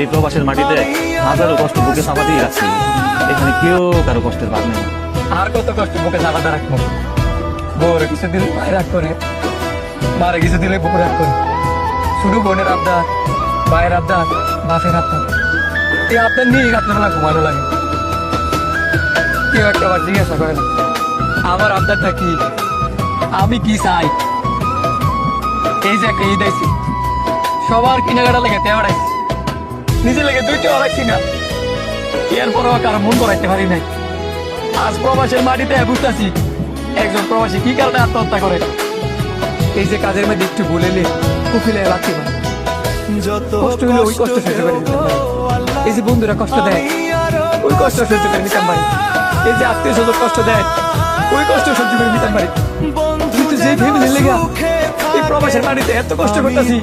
এই প্রবাসের মাটিতে হাজারো কষ্ট বুকে চাপা দিয়ে রাখছি, এখানে কেউ কারো কষ্টের ভাগ নেই। আর কত কষ্ট বুকে চাপাতে রাখবো? বউরে কিছু দিলে মায়ের রাগ করে, মারে কিছু দিলে বুকে রাগ করে। শুধু বোনের আবদার, ভাইয়ের আবদার, বাপের আবদার, এই আবদার নিয়ে রাত্রেবেলা ঘুমানো লাগে। কেউ একটা আবার জিজ্ঞাসা করে না আমার আবদারটা কি, আমি কি চাই। এই যে একটা ঈদ আইছি, সবার কেনাকাটা লেগে তেড়াইছি, নিজে লেগে দুইটা হারাইছি না, এরপরও কারো মন করাইতে পারি নাই। আজ প্রবাসের মাটিতে বুঝতেছি একজন প্রবাসী কি কারণে আত্মহত্যা করে। এই যে কাজের মধ্যে একটু ভুলেলে কুফিলে রাখতে পারে, কষ্ট হলে ওই কষ্ট সহ্য করে নিতাম পারি। এই যে বন্ধুরা কষ্ট দেয় ওই কষ্ট সহ্য করে নিতাম পারি। এই যে আত্মীয় স্বজন কষ্ট দেয় ওই কষ্ট সহ্য করে নিতাম পারি। কিন্তু যে ফ্যামিলি লেগা এই প্রবাসের মাটিতে এত কষ্ট করতেছি